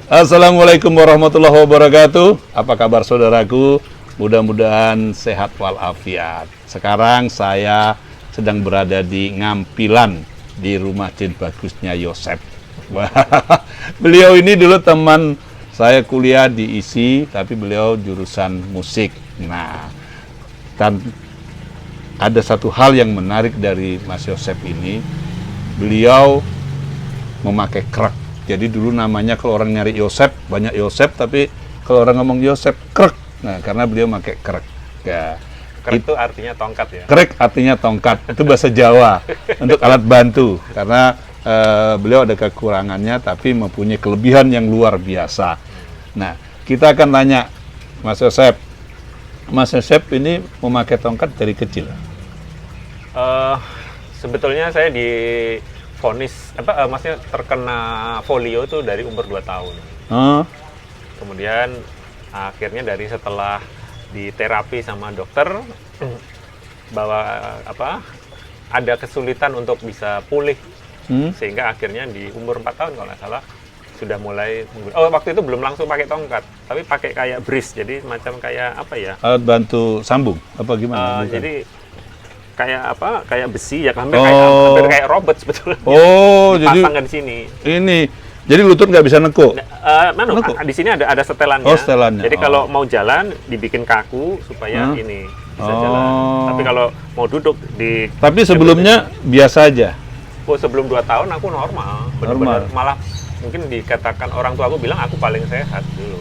Assalamualaikum warahmatullahi wabarakatuh. Apa kabar saudaraku? Mudah-mudahan sehat walafiat. Sekarang saya sedang berada di Ngampilan, di rumah Cid Bagusnya Yosep. Beliau ini dulu teman saya kuliah di ISI, tapi beliau jurusan musik. Nah, dan ada satu hal yang menarik dari Mas Yosep ini, beliau memakai krek. Jadi dulu namanya kalau orang nyari Yosep, banyak Yosep, tapi kalau orang ngomong Yosep, krek. Nah, karena beliau pakai krek. Ya. Krek itu artinya tongkat ya? Krek artinya tongkat, itu bahasa Jawa untuk alat bantu. Karena beliau ada kekurangannya, tapi mempunyai kelebihan yang luar biasa. Nah, kita akan tanya Mas Yosep. Mas Yosep ini memakai tongkat dari kecil? Sebetulnya saya divonis, maksudnya terkena polio itu dari umur 2 tahun. Kemudian akhirnya setelah diterapi sama dokter, bahwa ada kesulitan untuk bisa pulih, sehingga akhirnya di umur 4 tahun kalau nggak salah sudah mulai waktu itu belum langsung pakai tongkat, tapi pakai kayak bris, jadi macam kayak apa ya? Alat bantu sambung apa gimana? Jadi kayak besi ya, hampir kayak robot sebetulnya. Jadi dipasangkan di sini. Ini jadi lutut nggak bisa nekuk. Di sini ada setelannya. Oh, setelannya. Jadi kalau mau jalan dibikin kaku supaya ini bisa jalan. Tapi kalau mau duduk Tapi sebelumnya biasa aja. Sebelum 2 tahun aku normal. Benar-benar malah mungkin dikatakan orang tua aku bilang aku paling sehat dulu.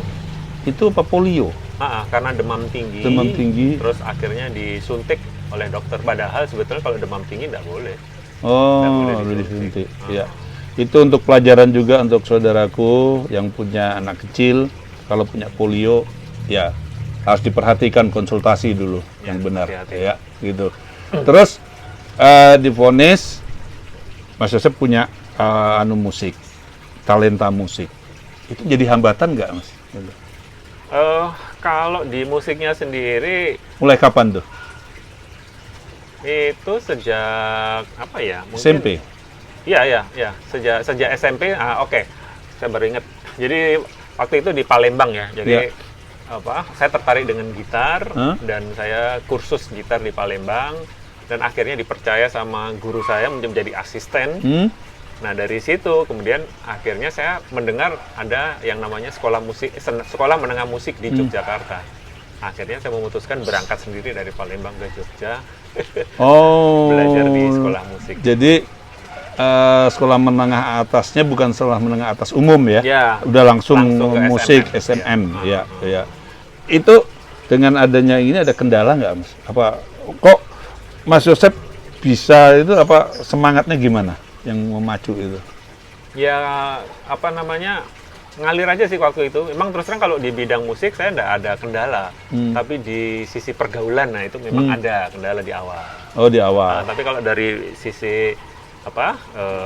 Itu apa, polio? Karena demam tinggi. Terus akhirnya disuntik oleh dokter. Padahal sebetulnya kalau demam tinggi nggak boleh. Boleh disuntik. Ya. Itu untuk pelajaran juga untuk saudaraku yang punya anak kecil. Kalau punya polio, ya harus diperhatikan, konsultasi dulu yang benar. Ya, gitu. Terus divonis Mas Yosep punya musik, talenta musik. Itu jadi hambatan nggak, Mas? Kalau di musiknya sendiri, mulai kapan tuh? Itu sejak apa ya? Mungkin, SMP. Iya. Sejak SMP. Oke. Saya baru ingat. Jadi waktu itu di Palembang ya. Jadi saya tertarik dengan gitar dan saya kursus gitar di Palembang dan akhirnya dipercaya sama guru saya menjadi asisten. Nah, dari situ kemudian akhirnya saya mendengar ada yang namanya sekolah menengah musik di Yogyakarta. Akhirnya saya memutuskan berangkat sendiri dari Palembang ke Jogja. Belajar di sekolah musik. Jadi sekolah menengah atasnya bukan sekolah menengah atas umum ya? Udah langsung musik SMM. Ya. Itu dengan adanya ini ada kendala nggak, Mas? Kok Mas Yosep bisa itu, semangatnya gimana yang memacu itu? Ya, ngalir aja sih waktu itu. Memang terus terang kalau di bidang musik saya enggak ada kendala. Tapi di sisi pergaulan, itu memang ada kendala di awal. Di awal. Tapi kalau dari sisi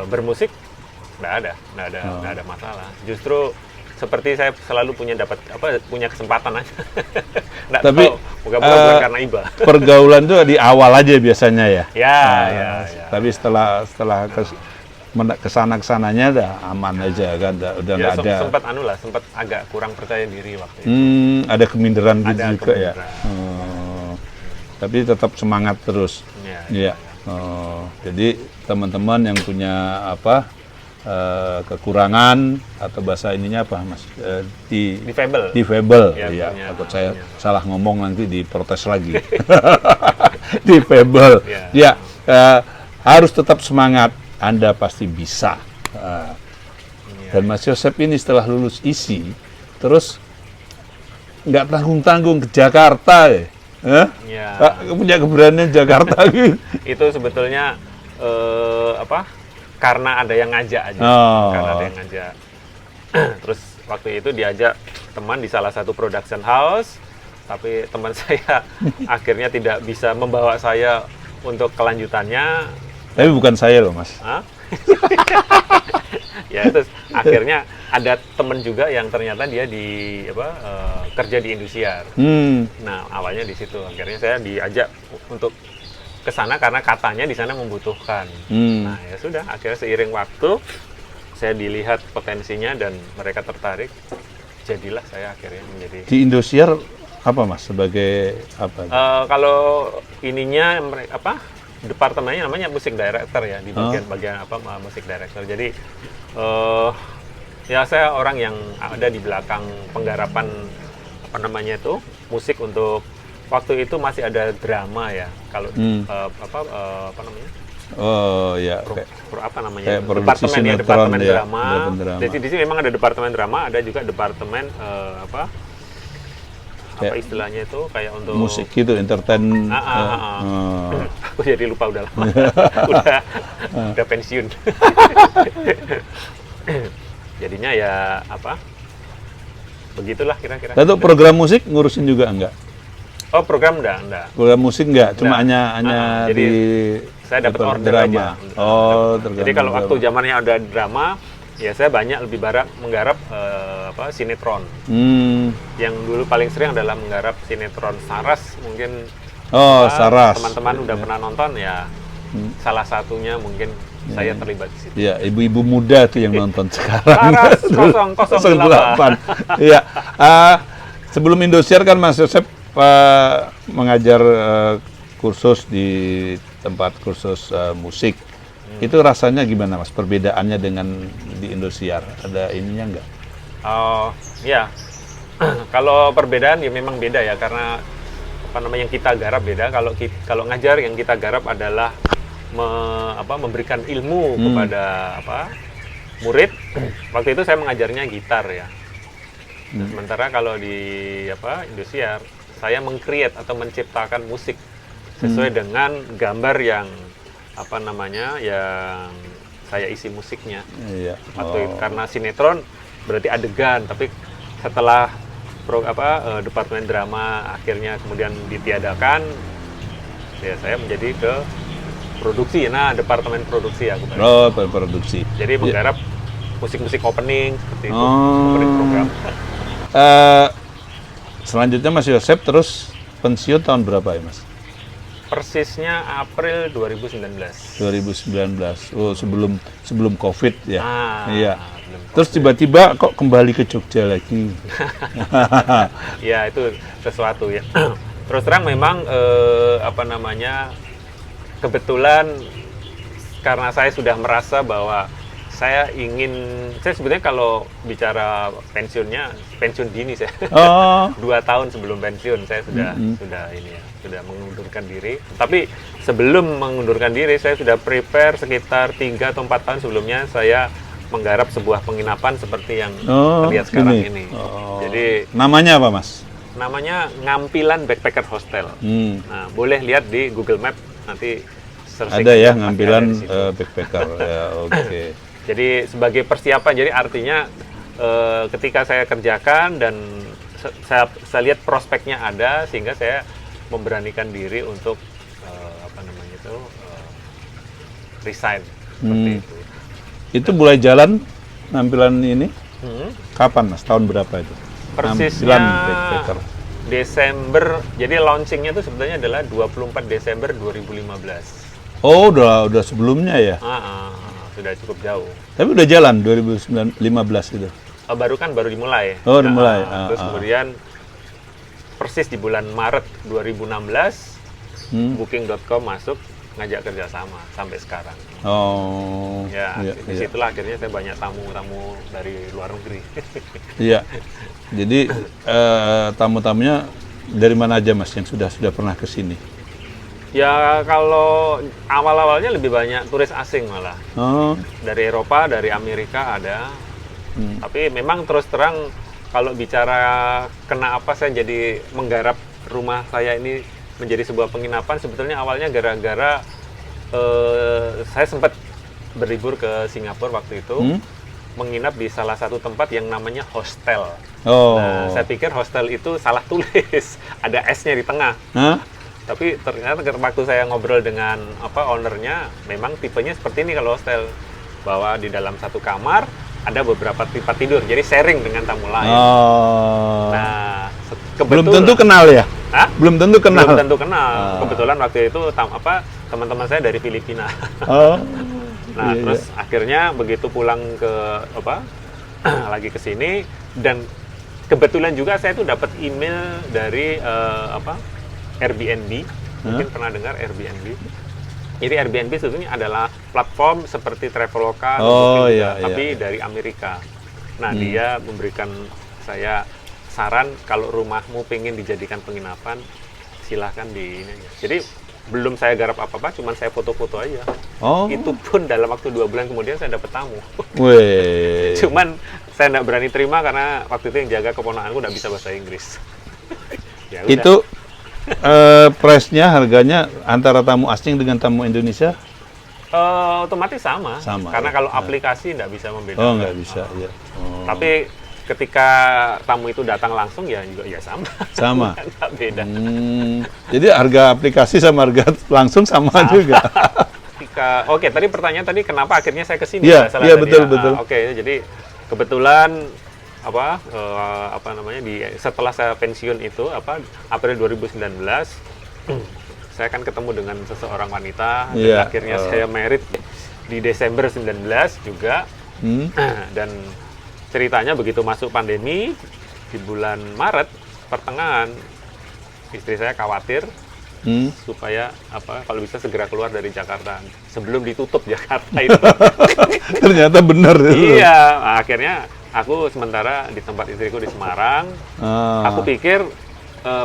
bermusik enggak ada masalah. Justru seperti saya selalu punya kesempatan aja. Tapi bukan karena iba. Pergaulan itu di awal aja biasanya ya. Ya. Tapi setelah kesananya udah aman aja kan, udah nggak ada. Sempat agak kurang percaya diri waktu itu. Ada keminderan gitu juga ya. Tapi tetap semangat terus. Iya. Jadi teman-teman yang punya kekurangan atau bahasa ininya apa, Mas? Difabel. Ya. Takut saya salah ngomong nanti diprotes lagi. Difabel. Ya. Harus tetap semangat. Anda pasti bisa. Dan Mas Yosep ini setelah lulus ISI, terus nggak tanggung-tanggung ke Jakarta ya? Punya keberanian Jakarta gitu. Itu sebetulnya karena ada yang ngajak aja. Terus waktu itu diajak teman di salah satu production house, tapi teman saya akhirnya tidak bisa membawa saya untuk kelanjutannya. Tapi bukan saya loh, Mas. Ya, terus akhirnya ada teman juga yang ternyata dia kerja di Indosiar. Nah, awalnya di situ. Akhirnya saya diajak untuk ke sana karena katanya di sana membutuhkan. Nah, ya sudah, akhirnya seiring waktu saya dilihat potensinya dan mereka tertarik, jadilah saya akhirnya menjadi. Di Indosiar apa Mas sebagai apa? Kalau ininya departemennya namanya musik director ya, di bagian musik director. Jadi ya saya orang yang ada di belakang penggarapan musik untuk waktu itu masih ada drama ya. Kalau apa namanya? Oh ya, departemen drama. Jadi di sini memang ada departemen drama, ada juga departemen apa istilahnya itu kayak untuk musik gitu, entertain. Aku jadi lupa udah lama, udah pensiun. Jadinya ya begitulah kira-kira. Lalu program musik ngurusin juga enggak? Oh, program enggak. Program musik enggak, cuma hanya jadi saya dapat order drama. aja. Oh, jadi kalau waktu zamannya ada drama, ya saya banyak lebih menggarap sinetron. Yang dulu paling sering adalah menggarap sinetron Saras, mungkin. Oh, Saras. Teman-teman udah pernah nonton ya. Salah satunya mungkin saya terlibat di situ. Ya, ibu-ibu muda tuh yang nonton sekarang. Saras 008. Iya. Sebelum Indosiar kan Mas Yosep mengajar kursus di tempat kursus musik. Itu rasanya gimana Mas? Perbedaannya dengan di Indosiar? Ada ininya enggak? Oh, ya. Kalau perbedaan ya memang beda ya, karena yang kita garap beda. Kalau ngajar yang kita garap adalah memberikan ilmu kepada murid. Waktu itu saya mengajarnya gitar ya. Sementara kalau di Indosiar saya meng-create atau menciptakan musik sesuai dengan gambar yang yang saya isi musiknya. Iya. Karena sinetron berarti adegan, tapi setelah departemen drama akhirnya kemudian ditiadakan, ya saya menjadi ke produksi. Nah, departemen produksi aku. Produksi. Jadi menggarap musik-musik opening seperti itu, opening program. Selanjutnya Mas Yosep terus pensiun tahun berapa ya Mas? Persisnya April 2019. 2019. Oh, sebelum Covid ya. Iya. COVID. Terus tiba-tiba kok kembali ke Jogja lagi? Ya, itu sesuatu ya. Terus terang memang kebetulan karena saya sudah merasa bahwa saya sebetulnya kalau bicara pensiun dini saya. 2 tahun sebelum pensiun saya sudah mengundurkan diri. Tapi sebelum mengundurkan diri saya sudah prepare sekitar 3 atau 4 tahun sebelumnya saya menggarap sebuah penginapan seperti yang terlihat sekarang ini. Jadi namanya apa Mas? Namanya Ngampilan Backpacker Hostel. Nah, boleh lihat di Google Map nanti. Ada ya Ngampilan Backpacker. Ya, oke. Jadi sebagai persiapan, jadi artinya ketika saya kerjakan dan saya lihat prospeknya ada, sehingga saya memberanikan diri untuk resign seperti itu. Itu mulai jalan Ngampilan ini kapan Mas? Tahun berapa itu? Persisnya Backpacker. Desember, jadi launchingnya itu sebenarnya adalah 24 Desember 2015. Oh, udah sebelumnya ya? Sudah cukup jauh. Tapi udah jalan 2015 itu? Baru dimulai. Oh, dimulai. Terus kemudian persis di bulan Maret 2016, Booking.com masuk ngajak kerjasama sampai sekarang. Oh. Ya, disitulah akhirnya saya banyak tamu-tamu dari luar negeri. Iya. Jadi tamu-tamunya dari mana aja Mas yang sudah pernah ke sini? Ya, kalau awal-awalnya lebih banyak turis asing malah. Dari Eropa, dari Amerika ada. Tapi memang terus terang kalau bicara kenapa saya jadi menggarap rumah saya ini menjadi sebuah penginapan, sebetulnya awalnya gara-gara saya sempat berlibur ke Singapura waktu itu, menginap di salah satu tempat yang namanya hostel. Nah, saya pikir hostel itu salah tulis, ada S-nya di tengah. Tapi ternyata waktu saya ngobrol dengan ownernya, memang tipenya seperti ini kalau hostel, bahwa di dalam satu kamar ada beberapa tempat tidur, jadi sharing dengan tamu lain. Nah, belum tentu kenal ya? Belum tentu kenal. Belum tentu kenal. Kebetulan waktu itu teman-teman saya dari Filipina. Nah, terus akhirnya begitu pulang ke lagi ke sini, dan kebetulan juga saya tuh dapat email dari Airbnb. Mungkin pernah dengar Airbnb. Jadi Airbnb sebetulnya adalah platform seperti Traveloka, tapi dari Amerika. Nah, dia memberikan saya saran kalau rumahmu pengen dijadikan penginapan, silahkan di ini. Jadi belum saya garap apa-apa, cuman saya foto-foto aja. Itu pun dalam waktu 2 bulan kemudian saya dapat tamu. Cuman saya nggak berani terima karena waktu itu yang jaga keponakanku nggak bisa bahasa Inggris. Ya udah. Itu price-nya, harganya antara tamu asing dengan tamu Indonesia? Otomatis sama. Karena kalau aplikasi nggak bisa membedakan. Nggak bisa, ya. Tapi ketika tamu itu datang langsung ya juga ya sama. Sama. Nggak beda. Jadi harga aplikasi sama harga langsung sama juga. Oke, tadi pertanyaan tadi kenapa akhirnya saya kesini? Iya, betul. Oke, jadi kebetulan setelah saya pensiun itu April 2019 saya kan ketemu dengan seseorang wanita, dan akhirnya saya married di Desember 19 juga. Dan ceritanya begitu masuk pandemi di bulan Maret pertengahan, istri saya khawatir supaya kalau bisa segera keluar dari Jakarta sebelum ditutup Jakarta itu. Ternyata benar itu. Iya, akhirnya aku sementara di tempat istriku di Semarang. Aku pikir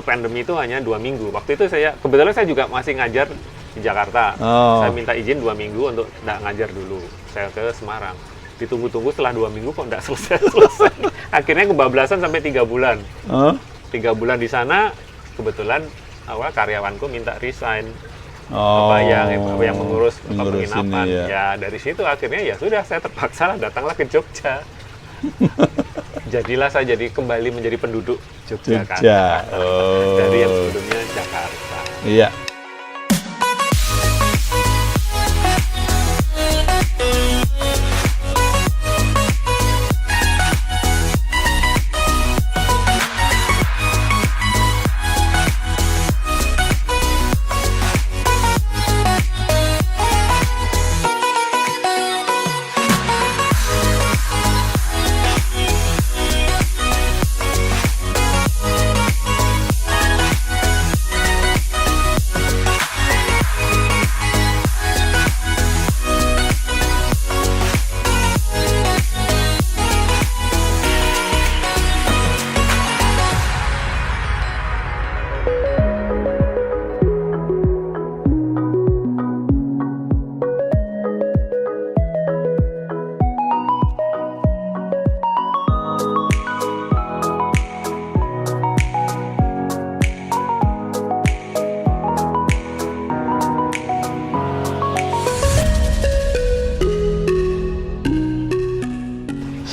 pandemi itu hanya 2 minggu. Waktu itu kebetulan saya juga masih ngajar di Jakarta. Saya minta izin 2 minggu untuk nggak ngajar dulu. Saya ke Semarang. Ditunggu-tunggu setelah 2 minggu kok nggak selesai. Akhirnya kebablasan sampai 3 bulan. 3 bulan di sana, kebetulan karyawanku minta resign. Yang mengurus penginapan. Ya dari situ akhirnya ya sudah, saya terpaksa datanglah ke Jogja. Jadilah saya kembali menjadi penduduk Yogyakarta. Dari yang sebelumnya Jakarta. Iya.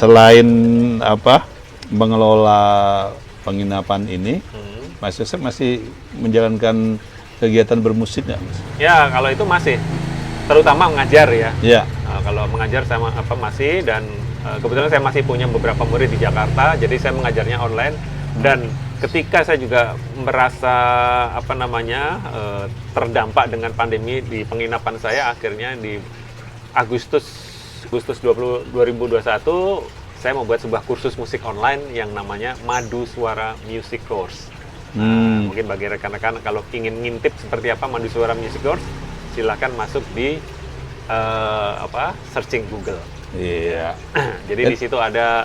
Selain mengelola penginapan ini, Mas Yosef masih menjalankan kegiatan bermusik nggak, Mas? Ya, kalau itu masih, terutama mengajar ya. Ya. Kalau mengajar saya masih, dan kebetulan saya masih punya beberapa murid di Jakarta, jadi saya mengajarnya online. Dan ketika saya juga merasa terdampak dengan pandemi di penginapan saya, akhirnya di Agustus 2021 saya membuat sebuah kursus musik online yang namanya Madu Suara Music Course. Mungkin bagi rekan-rekan kalau ingin ngintip seperti apa Madu Suara Music Course, silahkan masuk di searching Google. Iya. Jadi di situ ada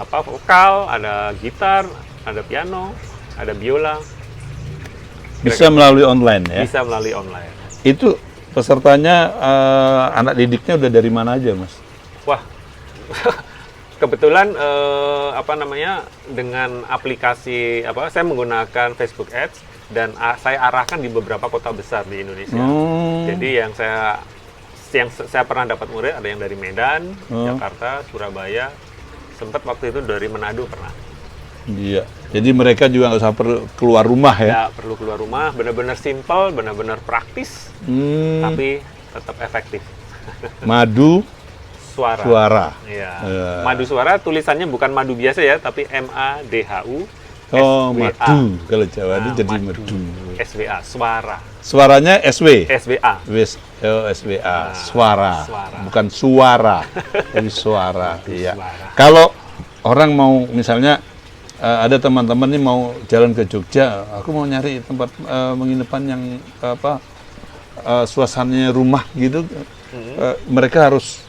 vokal, ada gitar, ada piano, ada biola. Bisa melalui online ya? Bisa melalui online. Itu pesertanya anak didiknya udah dari mana aja, Mas? Wah, kebetulan dengan aplikasi saya menggunakan Facebook Ads, dan saya arahkan di beberapa kota besar di Indonesia. Jadi yang saya pernah dapat murid ada yang dari Medan, Jakarta, Surabaya, sempat waktu itu dari Manado pernah. Iya. Jadi mereka juga nggak usah perlu keluar rumah ya? Nggak perlu keluar rumah, benar-benar simple, benar-benar praktis, tapi tetap efektif. Madu Suara. Iya. Madu Suara tulisannya bukan madu biasa ya, tapi MADHU. Madu. Kalau Jawa itu jadi madu. SWA, suara. Suaranya SW. SWA. Oh, SWA, suara. Bukan suara, tapi suara. Iya. Suara. Kalau orang mau misalnya ada teman-teman nih mau jalan ke Jogja, aku mau nyari tempat penginapan yang suasananya rumah gitu, mereka harus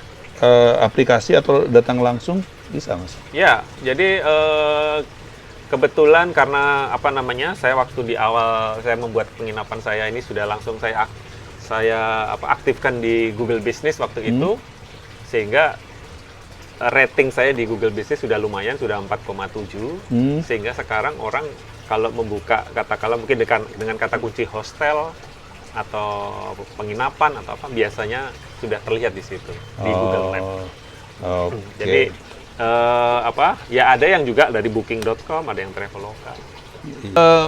aplikasi atau datang langsung bisa, Mas? Ya, jadi kebetulan karena saya waktu di awal saya membuat penginapan saya ini sudah langsung saya aktifkan di Google Business waktu itu, sehingga rating saya di Google Business sudah lumayan, sudah 4,7, sehingga sekarang orang kalau membuka katakanlah mungkin dengan kata kunci hostel atau penginapan atau apa, biasanya sudah terlihat di situ di Google Maps. Jadi ya ada yang juga dari booking.com, ada yang Traveloka.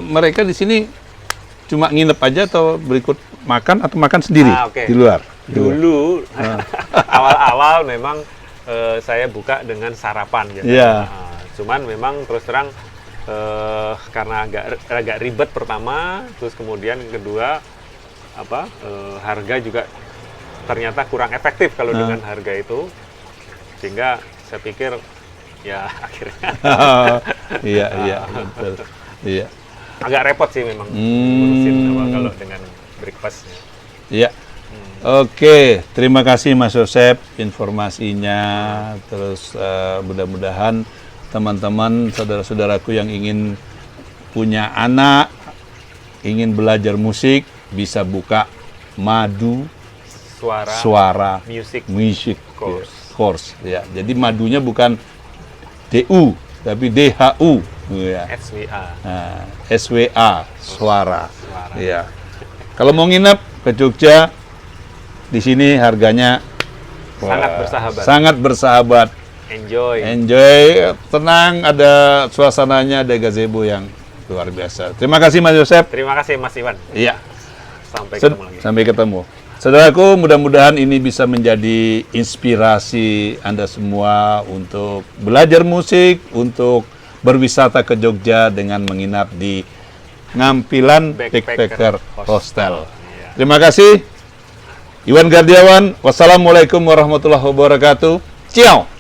Mereka di sini cuma nginep aja atau berikut makan atau makan sendiri Okay. di luar? Dulu awal-awal memang saya buka dengan sarapan gitu. Yeah. Cuman memang terus terang karena agak ribet pertama, terus kemudian yang kedua harga juga ternyata kurang efektif kalau dengan harga itu, sehingga saya pikir ya akhirnya Iya, betul. Iya. agak repot sih memang ngurusin kalau dengan breakfast. Iya. Oke, terima kasih Mas Yosep informasinya. Terus mudah-mudahan teman-teman, saudara-saudaraku yang ingin punya anak, ingin belajar musik, bisa buka Madu Suara Music Course. Ya. Jadi madunya bukan DU, tapi DHU. Ya. SWA. Nah, SWA, suara. Ya. Kalau mau nginep ke Jogja, di sini harganya sangat bersahabat. Enjoy, tenang, ada suasananya, ada gazebo yang luar biasa. Terima kasih Mas Yosep. Terima kasih Mas Iwan. Iya. Sampai ketemu lagi. Sampai ketemu. Saudaraku, mudah-mudahan ini bisa menjadi inspirasi Anda semua untuk belajar musik, untuk berwisata ke Jogja dengan menginap di Ngampilan Backpacker Hostel. Iya. Terima kasih. Iwan Gardiawan, wassalamualaikum warahmatullahi wabarakatuh. Ciao.